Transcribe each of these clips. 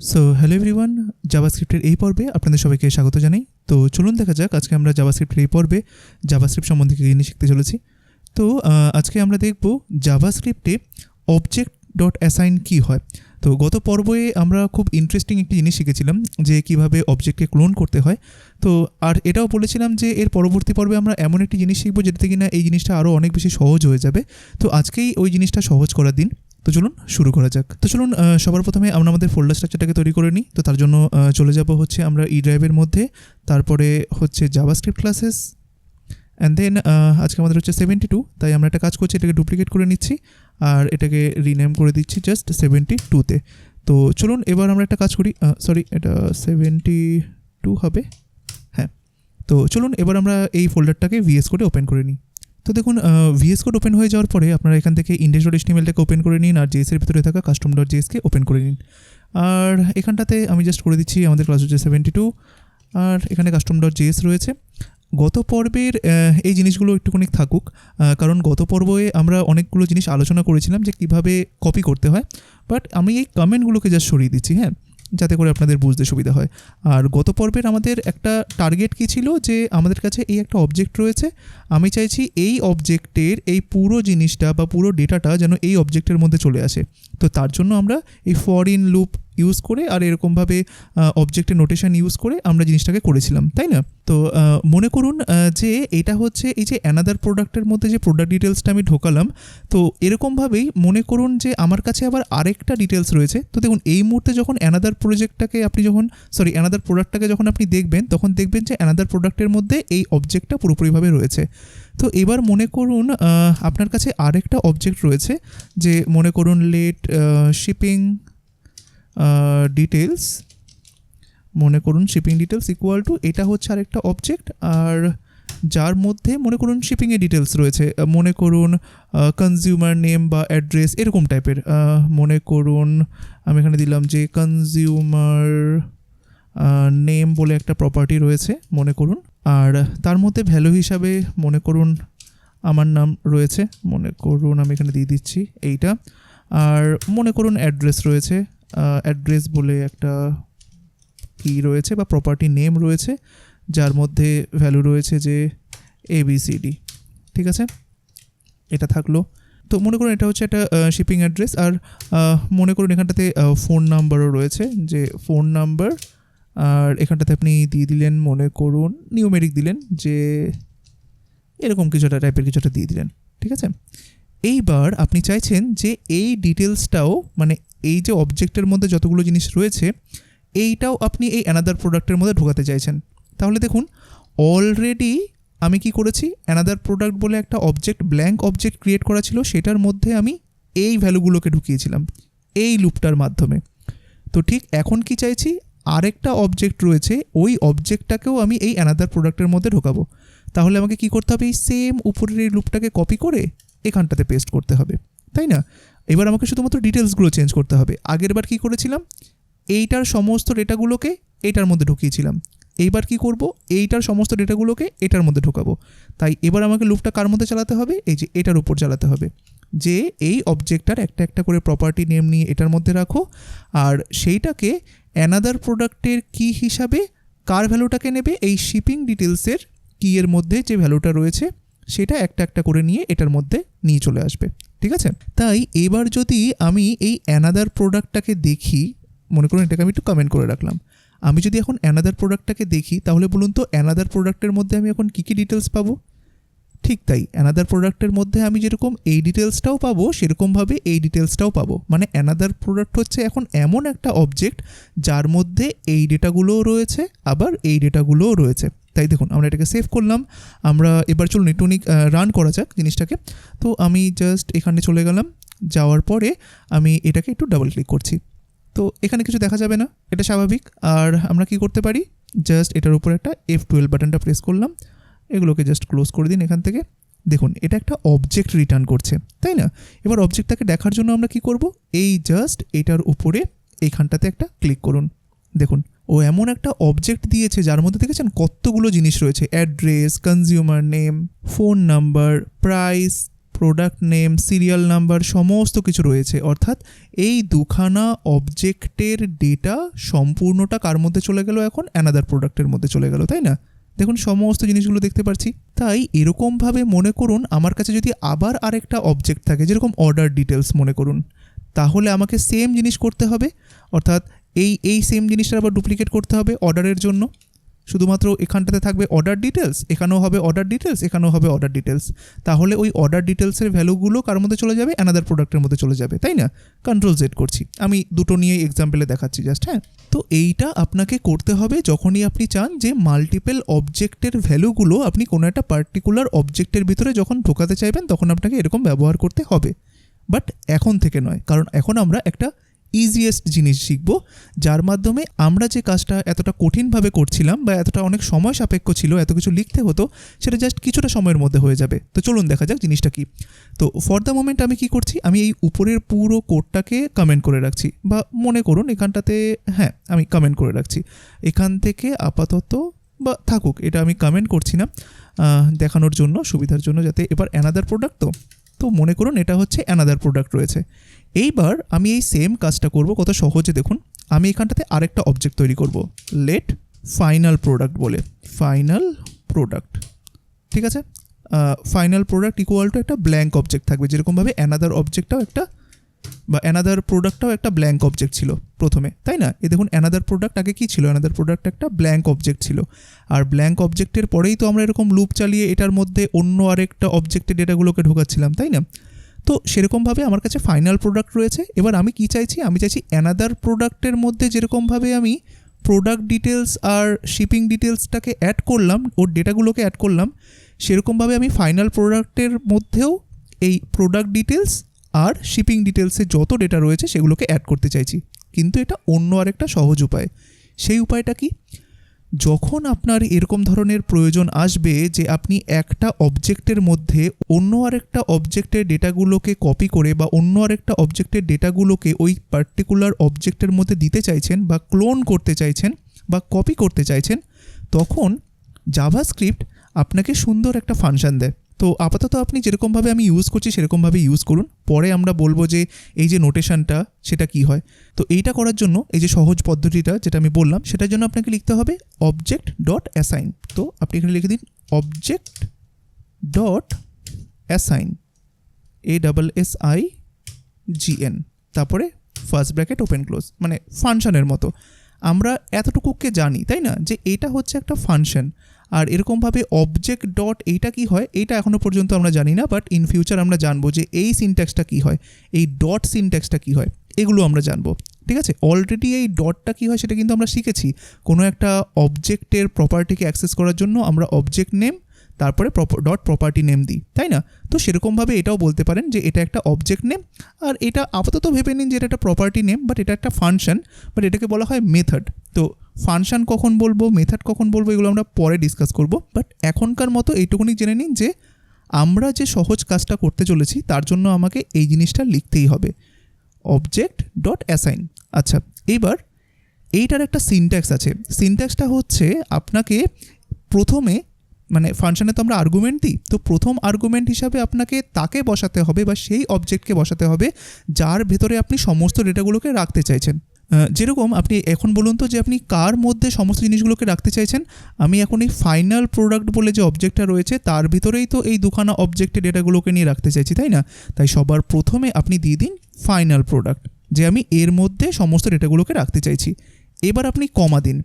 So hello everyone, জাভাস্ক্রিপ্টের এই পর্বে আপনাদের সবাইকে স্বাগত জানাই। তো চলুন দেখা যাক আজকে আমরা জাভাস্ক্রিপ্টের এই পর্বে জাভাস্ক্রিপ্ট সম্বন্ধে কী জিনিস শিখতে চলেছি। তো আজকে আমরা দেখব জাভাস্ক্রিপ্টে Object.assign কী হয়। তো গত পর্বে আমরা খুব ইন্টারেস্টিং একটি জিনিস শিখেছিলাম যে কিভাবে অবজেক্টকে ক্লোন করতে হয়। তো আর এটাও বলেছিলাম যে এর পরবর্তী পর্বে আমরা এমন একটি জিনিস শিখবো যেটাতে কিনা এই জিনিসটা আরও অনেক বেশি সহজ হয়ে যাবে। তো আজকেই ওই জিনিসটা সহজ করার দিন। তো চলুন শুরু করা যাক। তো চলুন সবার প্রথমে আমরা আমাদের ফোল্ডার স্ট্রাকচারটাকে তৈরি করে নিই। তো তার জন্য চলে যাব হচ্ছে আমরা ই ড্রাইভের মধ্যে, তারপরে হচ্ছে জাভাস্ক্রিপ্ট ক্লাসেস, অ্যান্ড দেন আজকে আমাদের হচ্ছে 72, তাই আমরা একটা কাজ করছি, এটাকে ডুপ্লিকেট করে নিচ্ছি আর এটাকে রিনেম করে দিচ্ছি জাস্ট 72-তে। তো চলুন এবার আমরা একটা কাজ করি, সরি এটা 72 হবে, হ্যাঁ। তো চলুন এবার আমরা এই ফোল্ডারটাকে ভিএস কোডে ওপেন করে নিই। তো দেখুন ভিএস কোড ওপেন হয়ে যাওয়ার পরে আপনারা এখান থেকে index.htmlটাকে ওপেন করে নিন আর জেএসের ভিতরে থাকা custom.jsকে ওপেন করে নিন। আর এখানটাতে আমি জাস্ট করে দিচ্ছি আমাদের ক্লাস হচ্ছে 72 আর এখানে custom.js রয়েছে। গত পর্বের এই জিনিসগুলো একটুখানি থাকুক, কারণ গত পর্বে আমরা অনেকগুলো জিনিস আলোচনা করেছিলাম যে কিভাবে কপি করতে হয়, বাট আমি এই কমেন্টগুলোকে জাস্ট সরিয়ে দিচ্ছি, হ্যাঁ, যাতে করে আপনাদের বুঝতে সুবিধা হয়। আর গত পর্বের আমাদের একটা টার্গেট কী ছিল, যে আমাদের কাছে এই একটা অবজেক্ট রয়েছে, আমি চাইছি এই অবজেক্টের এই পুরো জিনিসটা বা পুরো ডেটাটা যেন এই অবজেক্টের মধ্যে চলে আসে। তো তার জন্য আমরা এই ফর ইন লুপ ইউজ করে আর এরকমভাবে অবজেক্টের নোটেশন ইউজ করে আমরা জিনিসটাকে করেছিলাম, তাই না? তো মনে করুন যে এটা হচ্ছে এই যে অ্যানাদার প্রোডাক্টের মধ্যে যে প্রোডাক্ট ডিটেলসটা আমি ঢোকালাম, তো এরকমভাবেই মনে করুন যে আমার কাছে আবার আরেকটা ডিটেলস রয়েছে। তো দেখুন এই মুহূর্তে যখন অ্যানাদার প্রোডাক্টটাকে যখন আপনি দেখবেন, তখন দেখবেন যে অ্যানাদার প্রোডাক্টের মধ্যে এই অবজেক্টটা পুরোপুরিভাবে রয়েছে। তো এবার মনে করুন আপনার কাছে আরেকটা অবজেক্ট রয়েছে, যে মনে করুন লেট শিপিং ডিটেলস, মনে করুন শিপিং ডিটেলস ইকুয়াল টু এটা হচ্ছে আরেকটা অবজেক্ট, আর যার মধ্যে মনে করুন শিপিংয়ের ডিটেলস রয়েছে, মনে করুন কনজিউমার নেম বা অ্যাড্রেস এরকম টাইপের। মনে করুন আমি এখানে দিলাম যে কনজিউমার নেম বলে একটা প্রপার্টি রয়েছে মনে করুন, আর তার মধ্যে ভ্যালু হিসাবে মনে করুন আমার নাম রয়েছে, মনে করুন আমি এখানে দিয়ে দিচ্ছি এইটা, আর মনে করুন অ্যাড্রেস রয়েছে, অ্যাড্রেস বলে একটা কি রয়েছে বা প্রপার্টি নেম রয়েছে, যার মধ্যে ভ্যালু রয়েছে যে ABCD, ঠিক আছে, এটা থাকলো। তো মনে করুন এটা হচ্ছে একটা শিপিং অ্যাড্রেস, আর মনে করুন এখানটাতে ফোন নাম্বারও রয়েছে, যে ফোন নাম্বার, আর এখানটাতে আপনি দিয়ে দিলেন মনে করুন নিউমেরিক দিলেন, যে এরকম কিছুটা টাইপের কিছুটা দিয়ে দিলেন, ঠিক আছে। এইবার আপনি চাইছেন যে এই ডিটেলসটাও, মানে এই যে অবজেক্টের মধ্যে যতগুলো জিনিস রয়েছে এইটাও আপনি এই অ্যানাদার প্রোডাক্টের মধ্যে ঢোকাতে চাইছেন। তাহলে দেখুন অলরেডি আমি কি করেছি, অ্যানাদার প্রোডাক্ট বলে একটা অবজেক্ট, ব্ল্যাঙ্ক অবজেক্ট ক্রিয়েট করা ছিল, সেটার মধ্যে আমি এই ভ্যালুগুলোকে ঢুকিয়েছিলাম এই লুপটার মাধ্যমে। তো ঠিক এখন কি চাইছি, আরেকটা অবজেক্ট রয়েছে, ওই অবজেক্টটাকেও আমি এই অ্যানাদার প্রোডাক্টের মধ্যে ঢোকাবো। তাহলে আমাকে কি করতে হবে, এই সেম উপরের এই লুপটাকে কপি করে এখানটাতে পেস্ট করতে হবে, তাই না? এবার আমাকে শুধুমাত্র ডিটেলসগুলো চেঞ্জ করতে হবে। আগের বার কী করেছিলাম, এইটার সমস্ত ডেটাগুলোকে এইটার মধ্যে ঢুকিয়েছিলাম, এইবার কি করব, এইটার সমস্ত ডেটাগুলোকে এটার মধ্যে ঢোকাবো। তাই এবার আমাকে লুপটা কার মধ্যে চালাতে হবে, এই যে এটার উপর চালাতে হবে, যে এই অবজেক্টটার একটা একটা করে প্রপার্টি নেম নিয়ে এটার মধ্যে রাখো, আর সেইটাকে অ্যানাদার প্রোডাক্টের কি হিসাবে কার ভ্যালুটাকে নেবে, এই শিপিং ডিটেলসের কি এর মধ্যে যে ভ্যালুটা রয়েছে সেটা একটা একটা করে নিয়ে এটার মধ্যে নিয়ে চলে আসবে, ঠিক আছে। তাই এবার যদি আমি এই অ্যানাদার প্রোডাক্টটাকে দেখি, মনে করুন এটাকে আমি একটু কমেন্ট করে রাখলাম, আমি যদি এখন অ্যানাদার প্রোডাক্টটাকে দেখি, তাহলে বলুন তো অ্যানাদার প্রোডাক্টের মধ্যে আমি এখন কী কী ডিটেলস পাবো? ঠিক তাই, অ্যানাদার প্রোডাক্টের মধ্যে আমি যেরকম এই ডিটেলসটাও পাবো, সেরকমভাবে এই ডিটেলসটাও পাবো। মানে অ্যানাদার প্রোডাক্ট হচ্ছে এখন এমন একটা অবজেক্ট যার মধ্যে এই ডেটাগুলোও রয়েছে আবার এই ডেটাগুলোও রয়েছে। তাই দেখুন আমরা এটাকে সেভ করলাম, আমরা এবার চলুন একটু রান করা যাক জিনিসটাকে। তো আমি জাস্ট এখানে চলে গেলাম, যাওয়ার পরে আমি এটাকে একটু ডাবল ক্লিক করছি, তো এখানে কিছু দেখা যাবে না, এটা স্বাভাবিক। আর আমরা কি করতে পারি, জাস্ট এটার উপর একটা F12 বাটনটা প্রেস করলাম, এগুলোকে জাস্ট ক্লোজ করে দিন এখান থেকে। দেখুন এটা একটা অবজেক্ট রিটার্ন করছে, তাই না? এবার অবজেক্টটাকে দেখার জন্য আমরা কি করব, এই জাস্ট এটার উপরে এইখানটাতে একটা ক্লিক করুন। দেখুন ও এমন একটা অবজেক্ট দিয়েছে যার মধ্যে দেখেছেন কতগুলো জিনিস রয়েছে, address, consumer name, phone number, price, product name, serial number সমস্ত কিছু রয়েছে। অর্থাৎ এই দুখানা অবজেক্টের ডেটা সম্পূর্ণটা কার মধ্যে চলে গেল, এখন অ্যানাদার প্রোডাক্টের মধ্যে চলে গেল, তাই না? দেখুন সমস্ত জিনিসগুলো দেখতে পাচ্ছি। তাই এরকমভাবে মনে করুন আমার কাছে যদি আবার আরেকটা অবজেক্ট থাকে, যেরকম অর্ডার ডিটেলস মনে করুন, তাহলে আমাকে সেম জিনিস করতে হবে। অর্থাৎ এই সেম জিনিসটা আবার ডুপ্লিকেট করতে হবে অর্ডারের জন্য। শুধুমাত্র এখানটাতে থাকবে অর্ডার ডিটেলস, এখানেও হবে অর্ডার ডিটেলস, এখানেও হবে অর্ডার ডিটেলস। তাহলে ওই অর্ডার ডিটেলসের ভ্যালুগুলো কার মধ্যে চলে যাবে, অ্যানাদার প্রোডাক্টের মধ্যে চলে যাবে, তাই না? কন্ট্রোল জেড করছি, আমি দুটো নিয়ে এক্সাম্পলে দেখাচ্ছি জাস্ট। হ্যাঁ, তো এইটা আপনাকে করতে হবে যখনই আপনি চান যে মাল্টিপল অবজেক্টের ভ্যালুগুলো আপনি কোনো একটা পার্টিকুলার অবজেক্টের ভিতরে যখন ঢোকাতে চাইবেন, তখন আপনাকে এরকম ব্যবহার করতে হবে। বাট এখন থেকে নয়, কারণ এখন আমরা একটা ইজিয়েস্ট জিনিস শিখব, যার মাধ্যমে আমরা যে কাজটা এতটা কঠিনভাবে করছিলাম বা এতটা অনেক সময় সাপেক্ষ ছিল, এত কিছু লিখতে হতো, সেটা জাস্ট কিছুটা সময়ের মধ্যে হয়ে যাবে। তো চলুন দেখা যাক জিনিসটা কি। তো ফর দ্য মোমেন্ট আমি কি করছি, আমি এই উপরের পুরো কোডটাকে কমেন্ট করে রাখছি, বা মনে করুন এখানটাতে, হ্যাঁ আমি কমেন্ট করে রাখছি। এখান থেকে আপাতত বা থাকুক, এটা আমি কমেন্ট করছি না, দেখানোর জন্য, সুবিধার জন্য, যাতে এবার অ্যানাদার প্রোডাক্ট তো মনে করুন এটা হচ্ছে অ্যানাদার প্রোডাক্ট রয়েছে। এইবার আমি এই সেম কাজটা করব কত সহজে। দেখুন আমি এখানটাতে আরেকটা অবজেক্ট তৈরি করব, লেট ফাইনাল প্রোডাক্ট বলে, ফাইনাল প্রোডাক্ট, ঠিক আছে? ফাইনাল প্রোডাক্ট ইকুয়াল টু একটা ব্ল্যাঙ্ক অবজেক্ট থাকবে, যেরকমভাবে অ্যানাদার অবজেক্টটাও একটা, বা অ্যানাদার প্রোডাক্টটাও একটা ব্ল্যাঙ্ক অবজেক্ট ছিল প্রথমে, তাই না? এ দেখুন অ্যানাদার প্রোডাক্ট আগে কী ছিল, অ্যানাদার প্রোডাক্ট একটা ব্ল্যাঙ্ক অবজেক্ট ছিল। আর ব্ল্যাঙ্ক অবজেক্টের পরেই তো আমরা এরকম লুপ চালিয়ে এটার মধ্যে অন্য আরেকটা অবজেক্টের ডেটাগুলোকে ঢোকাচ্ছিলাম, তাই না? তো সেরকমভাবে আমার কাছে ফাইনাল প্রোডাক্ট রয়েছে। এবার আমি কি চাইছি, আমি চাইছি অ্যানাদার প্রোডাক্টের মধ্যে যেরকমভাবে আমি প্রোডাক্ট ডিটেলস আর শিপিং ডিটেলসটাকে অ্যাড করলাম, ওর ডেটাগুলোকে অ্যাড করলাম, সেরকমভাবে আমি ফাইনাল প্রোডাক্টের মধ্যেও এই প্রোডাক্ট ডিটেলস আর শিপিং ডিটেলসের যত ডেটা রয়েছে সেগুলোকে অ্যাড করতে চাইছি। কিন্তু এটা অন্য আরেকটা সহজ উপায়। সেই উপায়টা কি, যখন আপনার এরকম ধরনের প্রয়োজন আসবে যে আপনি একটা অবজেক্টের মধ্যে অন্য আরেকটা অবজেক্টের ডেটাগুলোকে কপি করে, বা অন্য আরেকটা অবজেক্টের ডেটাগুলোকে ওই পার্টিকুলার অবজেক্টের মধ্যে দিতে চাইছেন, বা ক্লোন করতে চাইছেন, বা কপি করতে চাইছেন, তখন জাভাস্ক্রিপ্ট আপনাকে সুন্দর একটা ফাংশন দেয়। তো আপাতত আপনি যেরকমভাবে আমি ইউজ করছি সেরকমভাবে ইউজ করুন, পরে আমরা বলবো যে এই যে নোটেশনটা সেটা কি হয়। তো এইটা করার জন্য এই যে সহজ পদ্ধতিটা যেটা আমি বললাম, সেটার জন্য আপনাকে লিখতে হবে Object.assign। তো আপনি এখানে লিখে দিন Object.assign, ASSIGN, তারপরে ফার্স্ট ব্র্যাকেট ওপেন ক্লোজ, মানে ফাংশনের মতো। আমরা এতটুকুকে জানি, তাই না, যে এটা হচ্ছে একটা ফাংশন। আর এরকমভাবে অবজেক্ট ডট এইটা কী হয়, এইটা এখনও পর্যন্ত আমরা জানি না, বাট ইন ফিউচার আমরা জানবো যে এই সিনট্যাক্সটা কী হয়, এই ডট সিনট্যাক্সটা কী হয়, এগুলো আমরা জানবো, ঠিক আছে? অলরেডি এই ডটটা কী হয় সেটা কিন্তু আমরা শিখেছি। কোনো একটা অবজেক্টের প্রপার্টিকে অ্যাক্সেস করার জন্য আমরা অবজেক্ট নেম তারপরে ডট প্রপার্টি নেম দিই, তাই না? তো সেরকমভাবে এটাও বলতে পারেন যে এটা একটা অবজেক্ট নেম, আর এটা আপাতত ভেবে নিন যে এটা একটা প্রপার্টি নেম, বাট এটা একটা ফাংশন, বাট এটাকে বলা হয় মেথড। তো ফাংশন কখন বলবো, মেথড কখন বলবো, এগুলো আমরা পরে ডিসকাস করব। বাট এখনকার মতো এইটুকুনি জেনে নিন যে আমরা যে সহজ কাজটা করতে চলেছি তার জন্য আমাকে এই জিনিসটা লিখতেই হবে, Object.assign। আচ্ছা, এইবার এইটার একটা সিনট্যাক্স আছে। সিনট্যাক্সটা হচ্ছে আপনাকে প্রথমে, মানে ফাংশনে তো আমরা আর্গুমেন্ট দিই, তো প্রথম আর্গুমেন্ট হিসাবে আপনাকে তাকে বসাতে হবে, বা সেই অবজেক্টকে বসাতে হবে যার ভেতরে আপনি সমস্ত ডেটাগুলোকে রাখতে চাইছেন। যেরকম আপনি এখন বলুন তো যে আপনি কার মধ্যে সমস্ত জিনিসগুলোকে রাখতে চাইছেন। আমি এখন এই ফাইনাল প্রোডাক্ট বলে যে অবজেক্টটা রয়েছে তার ভিতরেই তো এই দুখানা অবজেক্টের ডেটাগুলোকে নিয়ে রাখতে চাইছি, তাই না? তাই সবার প্রথমে আপনি দিয়ে দিন ফাইনাল প্রোডাক্ট, যে আমি এর মধ্যে সমস্ত ডেটাগুলোকে রাখতে চাইছি। এবার আপনি কমা দিন,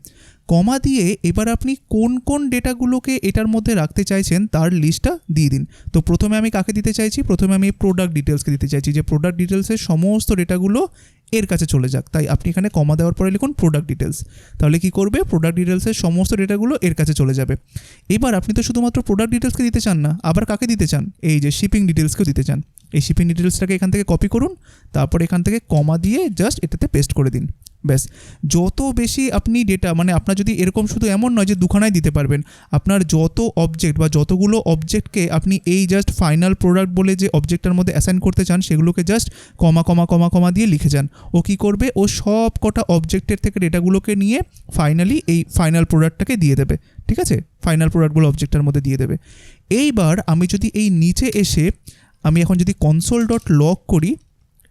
কমা দিয়ে এবার আপনি কোন কোন ডেটাগুলোকে এটার মধ্যে রাখতে চাইছেন তার লিস্টটা দিয়ে দিন। তো প্রথমে আমি কাকে দিতে চাইছি, প্রথমে আমি প্রোডাক্ট ডিটেলসকে দিতে চাইছি, যে প্রোডাক্ট ডিটেলসের সমস্ত ডেটাগুলো এর কাছে চলে যাক। তাই আপনি এখানে কমা দেওয়ার পরে লিখুন প্রোডাক্ট ডিটেলস। তাহলে কি করবে, প্রোডাক্ট ডিটেলসের সমস্ত ডেটাগুলো এর কাছে চলে যাবে। এবার আপনি তো শুধুমাত্র প্রোডাক্ট ডিটেলসকে দিতে চান না, আবার কাকে দিতে চান, এই যে শিপিং ডিটেলসকেও দিতে চান। এই শিপিং ডিটেলসটাকে এখান থেকে কপি করুন, তারপর এখান থেকে কমা দিয়ে জাস্ট এটাতে পেস্ট করে দিন। ব্যাস, যত বেশি আপনি ডেটা, মানে আপনার যদি এরকম শুধু এমন নয় যে দুখানায় দিতে পারবেন, আপনার যত অবজেক্ট বা যতগুলো অবজেক্টকে আপনি এই জাস্ট ফাইনাল প্রোডাক্ট বলে যে অবজেক্টটার মধ্যে অ্যাসাইন করতে চান সেগুলোকে জাস্ট কমা কমা কমা কমা দিয়ে লিখে যান। ও কী করবে, ও সব কটা অবজেক্টের থেকে ডেটাগুলোকে নিয়ে ফাইনালি এই ফাইনাল প্রোডাক্টটাকে দিয়ে দেবে, ঠিক আছে? ফাইনাল প্রোডাক্টগুলো অবজেক্টের মধ্যে দিয়ে দেবে। এইবার আমি যদি এই নিচে এসে আমি এখন যদি console.log করি,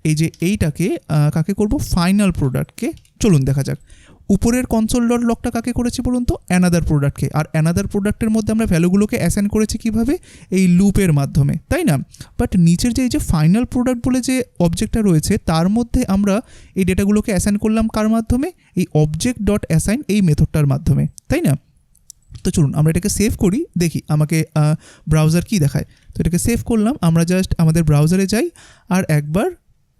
এই যে এইটাকে কাকে করব, ফাইনাল প্রোডাক্টকে। চলুন দেখা যাক উপরের console.logটা কাকে করেছি বলুন তো, অ্যানাদার প্রোডাক্টকে। আর অ্যানাদার প্রোডাক্টের মধ্যে আমরা ভ্যালুগুলোকে অ্যাসাইন করেছি কিভাবে, এই লুপের মাধ্যমে, তাই না? বাট নিচের যে এই যে ফাইনাল প্রোডাক্ট বলে যে অবজেক্টটা রয়েছে তার মধ্যে আমরা এই ডেটাগুলোকে অ্যাসাইন করলাম কার মাধ্যমে, এই object.assign এই মেথডটার মাধ্যমে, তাই না? তো চলুন আমরা এটাকে সেভ করি, দেখি আমাকে ব্রাউজার কি দেখায়। তো এটাকে সেভ করলাম, আমরা জাস্ট আমাদের ব্রাউজারে যাই আর একবার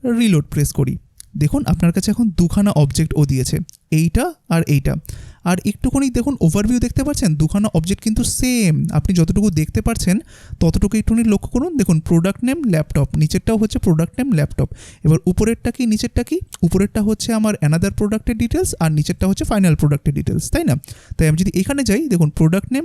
রিলোড প্রেস করি। দেখুন আপনার কাছে এখন দুখানা অবজেক্ট ও দিয়েছে, এইটা আর এইটা। আর একটুখানি দেখুন ওভারভিউ দেখতে পাচ্ছেন, দুখানা অবজেক্ট কিন্তু সেম। আপনি যতটুকু দেখতে পাচ্ছেন ততটুকু একটুখানি লক্ষ্য করুন। দেখুন প্রোডাক্ট নেম ল্যাপটপ, নিচেরটাও হচ্ছে প্রোডাক্ট নেম ল্যাপটপ। এবার উপরেরটা কি নিচেরটা কি, উপরেরটা হচ্ছে আমার অ্যানাদার প্রোডাক্টের ডিটেলস আর নিচেরটা হচ্ছে ফাইনাল প্রোডাক্টের ডিটেলস, তাই না? তাই আমি যদি এখানে যাই, দেখুন প্রোডাক্ট নেম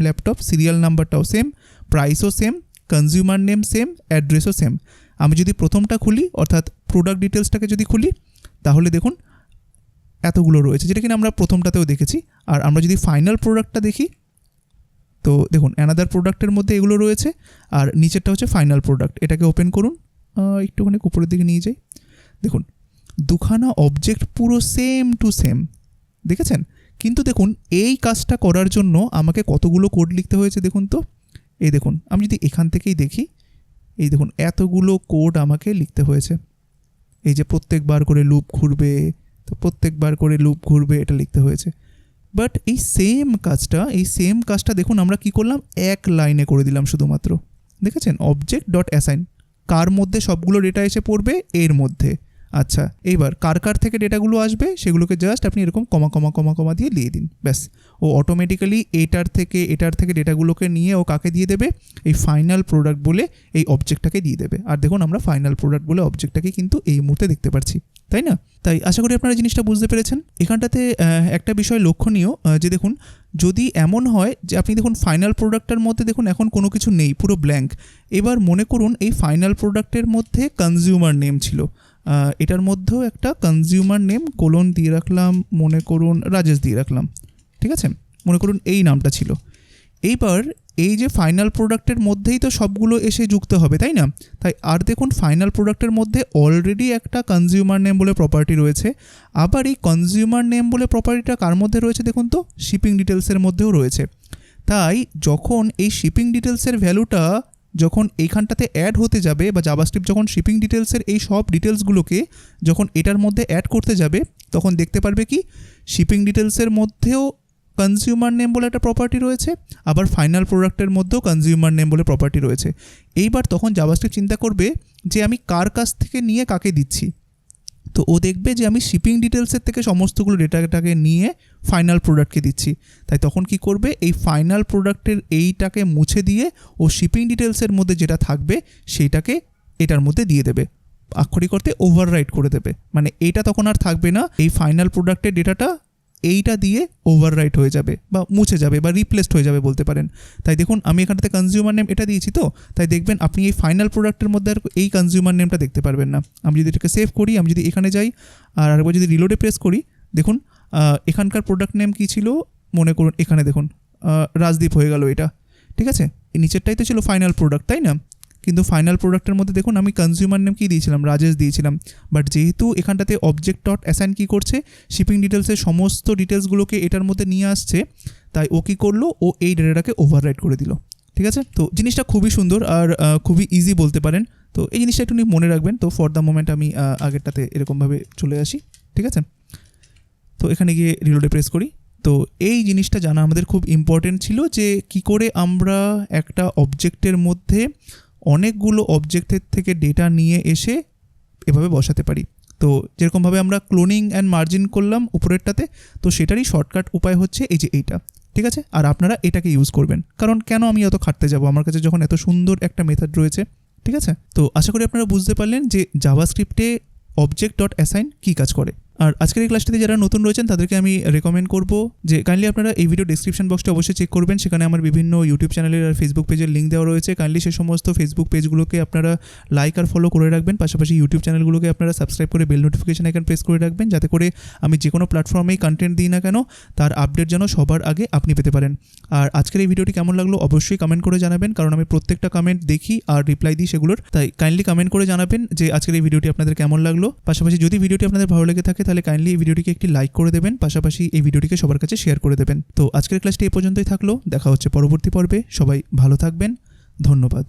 ল্যাপটপ, সিরিয়াল নাম্বারটাও সেম, প্রাইসও সেম, কনজিউমার নেম সেম, অ্যাড্রেসও সেম। আমি যদি প্রথমটা খুলি অর্থাৎ প্রোডাক্ট ডিটেলসটাকে যদি খুলি তাহলে দেখুন এতগুলো রয়েছে, যেটা কিনা আমরা প্রথমটাতেও দেখেছি। আর আমরা যদি ফাইনাল প্রোডাক্টটা দেখি তো দেখুন অ্যানাদার প্রোডাক্টের মধ্যে এগুলো রয়েছে আর নিচেরটা হচ্ছে ফাইনাল প্রোডাক্ট। এটাকে ওপেন করুন, একটুখানি উপরের দিকে নিয়ে যাই, দেখুন দুখানা অবজেক্ট পুরো সেম টু সেম, দেখেছেন? কিন্তু দেখুন এই কাজটা করার জন্য আমাকে কতগুলো কোড লিখতে হয়েছে দেখুন তো। এই দেখুন আমি যদি এখান থেকেই দেখি, এই দেখুন এতগুলো কোড আমাকে লিখতে হয়েছে। এই যে প্রত্যেকবার করে লুপ ঘুরবে, তো প্রত্যেকবার করে লুপ ঘুরবে, এটা লিখতে হয়েছে। বাট এই সেম কাজটা দেখুন আমরা কি করলাম, এক লাইনে করে দিলাম শুধুমাত্র, দেখেছেন? object.assign কার মধ্যে সবগুলো ডেটা এসে পড়বে, এর মধ্যে। আচ্ছা এইবার কার থেকে ডেটাগুলো আসবে সেগুলোকে জাস্ট আপনি এরকম কমা দিয়ে দিয়ে দিন, ব্যাস। ও অটোমেটিক্যালি এটার থেকে ডেটাগুলোকে নিয়ে ও কাকে দিয়ে দেবে, এই ফাইনাল প্রোডাক্ট বলে এই অবজেক্টটাকে দিয়ে দেবে। আর দেখুন আমরা ফাইনাল প্রোডাক্ট বলে অবজেক্টটাকে কিন্তু এই মুহূর্তে দেখতে পাচ্ছি, তাই না? তাই আশা করি আপনারা জিনিসটা বুঝতে পেরেছেন। এখানটাতে একটা বিষয় লক্ষণীয় যে দেখুন যদি এমন হয় যে আপনি দেখুন ফাইনাল প্রোডাক্টটার মধ্যে দেখুন এখন কোনো কিছু নেই, পুরো ব্ল্যাঙ্ক। এবার মনে করুন এই ফাইনাল প্রোডাক্টের মধ্যে কনজিউমার নেম ছিল, এটার মধ্যেও একটা কনজিউমার নেম কোলন দিয়ে রাখলাম, মনে করুন রাজেশ দিয়ে রাখলাম, ঠিক আছে? মনে করুন এই নামটা ছিল। এইবার এই যে ফাইনাল প্রোডাক্টের মধ্যেই তো সবগুলো এসে যুক্ত হবে, তাই না? তাই আর দেখুন ফাইনাল প্রোডাক্টের মধ্যে অলরেডি একটা কনজিউমার নেম বলে প্রপার্টি রয়েছে। আবার এই কনজিউমার নেম বলে প্রপার্টিটা কার মধ্যে রয়েছে দেখুন তো, শিপিং ডিটেলসের মধ্যেও রয়েছে। তাই যখন এই শিপিং ডিটেলসের ভ্যালুটা যখন এইখানটাতে অ্যাড হতে যাবে, বা জাভাস্ক্রিপ্ট যখন শিপিং ডিটেলসের এই সব ডিটেলসগুলোকে যখন এটার মধ্যে অ্যাড করতে যাবে, তখন দেখতে পারবে কি শিপিং ডিটেলসের মধ্যেও কনজিউমার নেম বলে একটা প্রপার্টি রয়েছে, আবার ফাইনাল প্রোডাক্টের মধ্যেও কনজিউমার নেম বলে প্রপার্টি রয়েছে। এইবার তখন জাভাস্ক্রিপ্ট চিন্তা করবে যে আমি কার কাছ থেকে নিয়ে কাকে দিচ্ছি। তো ও দেখবে যে আমি শিপিং ডিটেলসের থেকে সমস্তগুলো ডেটাটাকে নিয়ে ফাইনাল প্রোডাক্টকে দিচ্ছি। তাই তখন কি করবে, এই ফাইনাল প্রোডাক্টের এইটাকে মুছে দিয়ে ও শিপিং ডিটেলসের মধ্যে যেটা থাকবে সেইটাকে এটার মধ্যে দিয়ে দেবে, আক্ষরিক অর্থে ওভাররাইট করে দেবে। মানে এইটা তখন আর থাকবে না, এই ফাইনাল প্রোডাক্টের ডেটাটা এইটা দিয়ে ওভাররাইট হয়ে যাবে বা মুছে যাবে বা রিপ্লেসড হয়ে যাবে বলতে পারেন। তাই দেখুন আমি এখানটাতে কনজিউমার নেম এটা দিয়েছি, তো তাই দেখবেন আপনি এই ফাইনাল প্রোডাক্টের মধ্যে আর এই কনজিউমার নেমটা দেখতে পারবেন না। আমি যদি এটাকে সেভ করি, আমি যদি এখানে যাই আর আরেকবার যদি রিলোডে প্রেস করি, দেখুন এখানকার প্রোডাক্ট নেম কী ছিল, মনে করুন এখানে দেখুন রাজদীপ হয়ে গেল এটা, ঠিক আছে? এই নিচেরটাই তো ছিল ফাইনাল প্রোডাক্ট, তাই না? কিন্তু ফাইনাল প্রোডাক্টের মধ্যে দেখুন আমি কনজিউমার নেম কী দিয়েছিলাম, রাজেশ দিয়েছিলাম। বাট যেহেতু এখানটাতে object.assign কী করছে, শিপিং ডিটেলসের সমস্ত ডিটেলসগুলোকে এটার মধ্যে নিয়ে আসছে, তাই ও কী করলো, ও এই ডেটাটাকে ওভাররাইট করে দিল, ঠিক আছে? তো জিনিসটা খুবই সুন্দর আর খুবই ইজি বলতে পারেন। তো এই জিনিসটা একটু মনে রাখবেন। তো ফর দ্য মোমেন্ট আমি আগেরটাতে এরকমভাবে চলে আসি, ঠিক আছে? তো এখানে গিয়ে রিলোডে প্রেস করি। তো এই জিনিসটা জানা আমাদের খুব ইম্পর্টেন্ট ছিল যে কি করে আমরা একটা অবজেক্টের মধ্যে অনেকগুলো অবজেক্টের থেকে ডেটা নিয়ে এসে এভাবে বসাতে পারি। তো যেরকমভাবে আমরা ক্লোনিং অ্যান্ড মার্জিন করলাম উপরেরটাতে, তো সেটারই শর্টকাট উপায় হচ্ছে এই যে এইটা, ঠিক আছে? আর আপনারা এটাকে ইউজ করবেন, কারণ কেন আমি অত খাটতে যাব, আমার কাছে যখন এত সুন্দর একটা মেথড রয়েছে, ঠিক আছে? তো আশা করি আপনারা বুঝতে পারলেন যে জাভাস্ক্রিপ্টে object.assign কী কাজ করে। আর আজকের এই ক্লাসটিতে যারা নতুন রয়েছেন তাদেরকে আমি রেকমেন্ড করব যে কাইন্ডলি আপনারা এই ভিডিও ডেসক্রিপশন বক্সটা অবশ্যই চেক করবেন। সেখানে আমার বিভিন্ন ইউটিউব চ্যানেলের আর ফেসবুক পেজের লিঙ্ক দেওয়া রয়েছে। কাইন্ডলি সে সমস্ত ফেসবুক পেজগুলোকে আপনারা লাইক আর ফলো করে রাখবেন। পাশাপাশি ইউটিউব চ্যানেলগুলোকে আপনারা সাবস্ক্রাইব করে বেল নোটিফিকেশন আইকন প্রেস করে রাখবেন, যাতে করে আমি যে কোনো প্ল্যাটফর্মেই কন্টেন্ট দিই না কেন তার আপডেট যেন সবার আগে আপনি পেতে পারেন। আর আজকের এই ভিডিওটি কেমন লাগলো অবশ্যই কমেন্ট করে জানাবেন, কারণ আমি প্রত্যেকটা কমেন্ট দেখি আর রিপ্লাই দিই সেগুলোর। তাই কাইন্ডলি কমেন্ট করে জানাবেন যে আজকের এই ভিডিওটি আপনাদের কেমন লাগলো। পাশাপাশি যদি ভিডিওটি আপনাদের ভালো লেগে থাকে তাহলে কাইন্ডলি এই ভিডিওটিকে একটি লাইক করে দেবেন, পাশাপাশি এই ভিডিওটিকে সবার কাছে শেয়ার করে দেবেন। তো আজকের ক্লাসটি এই পর্যন্তই থাকলো, দেখা হচ্ছে পরবর্তী পর্বে। সবাই ভালো থাকবেন, ধন্যবাদ।